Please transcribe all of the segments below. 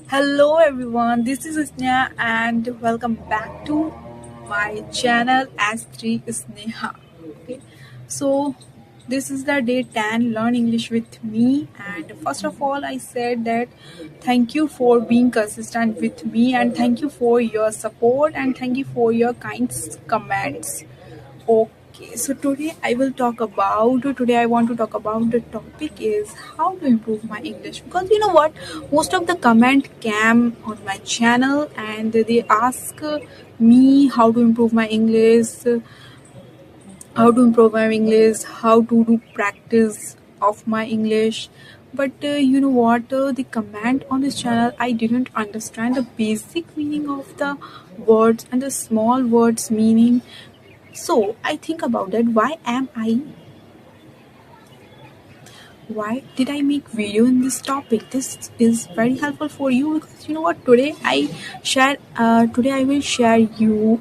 Hello everyone, this is Sneha and welcome back to my channel Sneha. Okay, so this is the day 10 Learn English with me, and first of all I said that thank you for being consistent with me, and thank you for your support, and thank you for your kind comments. Okay, so today I want to talk about the topic is how to improve my English, because you know what, most of the comment came on my channel and they ask me how to improve my English, how to do practice of my English. But you know what, the comment on this channel, I didn't understand the basic meaning of the words and the small words meaning. So I think about that. Why did I make video in this topic? This is very helpful for you, because you know what, today I will share you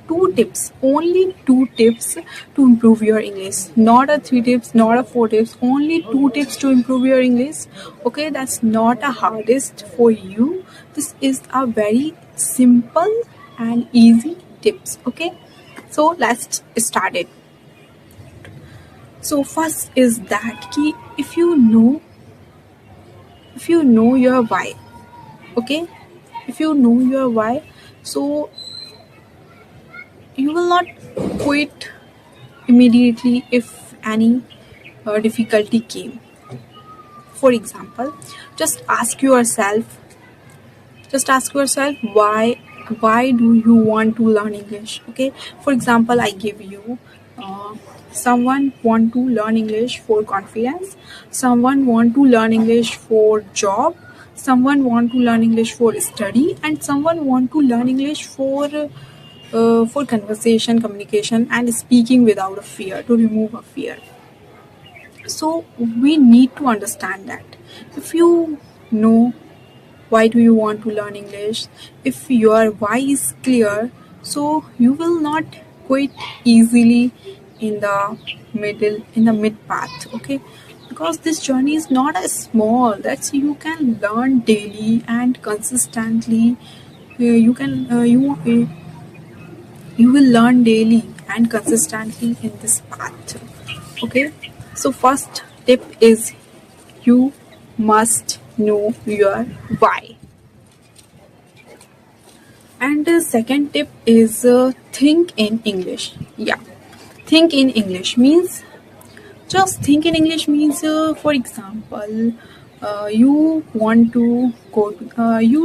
two tips, only two tips to improve your English. Not a three tips, not a four tips, only two tips to improve your English. Okay, that's not a hardest for you. This is a very simple and easy tips. Okay, so let's start it. So first is that key, if you know your why. Okay, if you know your why, so you will not quit immediately if any difficulty came. For example, just ask yourself why do you want to learn English. Okay, for example, I give you someone want to learn English for confidence, someone want to learn English for job, someone want to learn English for study, and someone want to learn English for conversation, communication, and speaking without a fear, to remove a fear. So we need to understand that. If you know why do you want to learn English, if your why is clear, so you will not quit easily in the mid path. Okay, because this journey is not as small, that's you can learn daily and consistently. You can you will learn daily and consistently in this path. Okay, so first tip is you must know your why. And the second tip is think in English. Yeah, think in English means, just think in English means, for example, you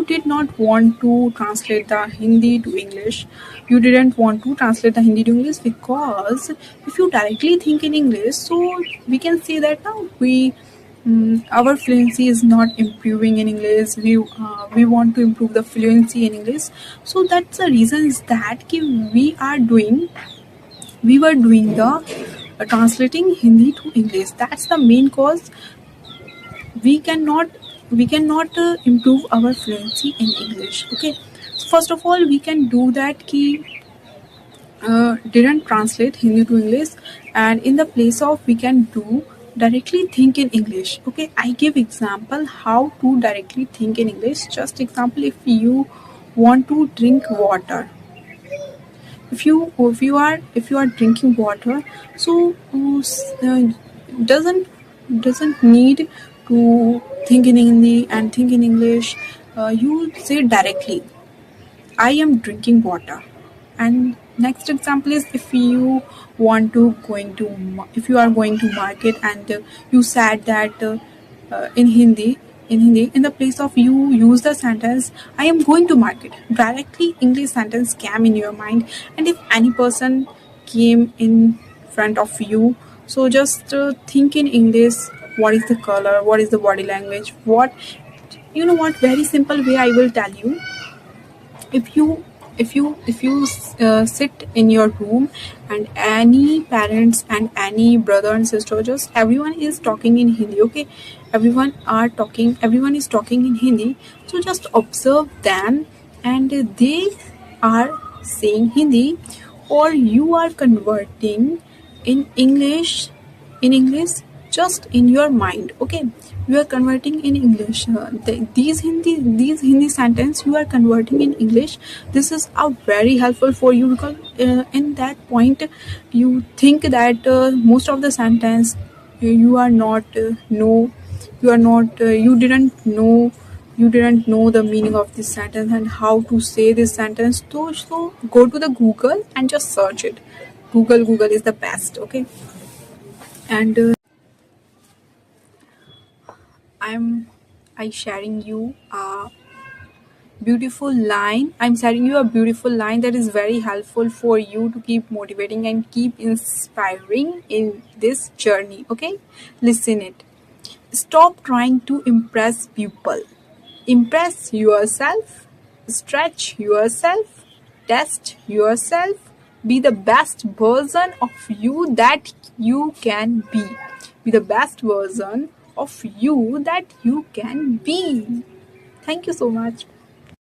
did not want to translate the Hindi to English. You didn't want to translate the Hindi to English because if you directly think in English, so we can say that now our fluency is not improving in English. We want to improve the fluency in English. So that's the reason is that we were doing the translating Hindi to English. That's the main cause. We cannot improve our fluency in English. Okay, so first of all, we can do that. Didn't translate Hindi to English, and in the place of we can do directly think in English. Okay, I give example how to directly think in English. Just example, if you want to drink water, if you are drinking water, so doesn't need to think in Hindi and think in English. You say directly, I am drinking water. And next example is if you are going to market, and you said that in Hindi, in the place of you use the sentence I am going to market, directly English sentence came in your mind. And if any person came in front of you, so just think in English, what is the color, what is the body language, what, you know what, very simple way I will tell you. If you sit in your room, and any parents and any brother and sister, just everyone is talking in Hindi. Okay, everyone is talking in Hindi, so just observe them, and they are saying Hindi, or you are converting in English, just in your mind. Okay, you are converting in English. These Hindi sentence you are converting in English. This is a very helpful for you, because in that point you think that most of the sentence you are not know you are not you didn't know the meaning of this sentence and how to say this sentence. So go to the Google and just search it. Google is the best. Okay, and I'm I sharing you a I'm sharing you a beautiful line that is very helpful for you to keep motivating and keep inspiring in this journey. Okay, listen it. Stop trying to impress people. Impress yourself. Stretch yourself. Test yourself. Be the best version of you that you can be. Be the best version of you that you can be. Thank you so much.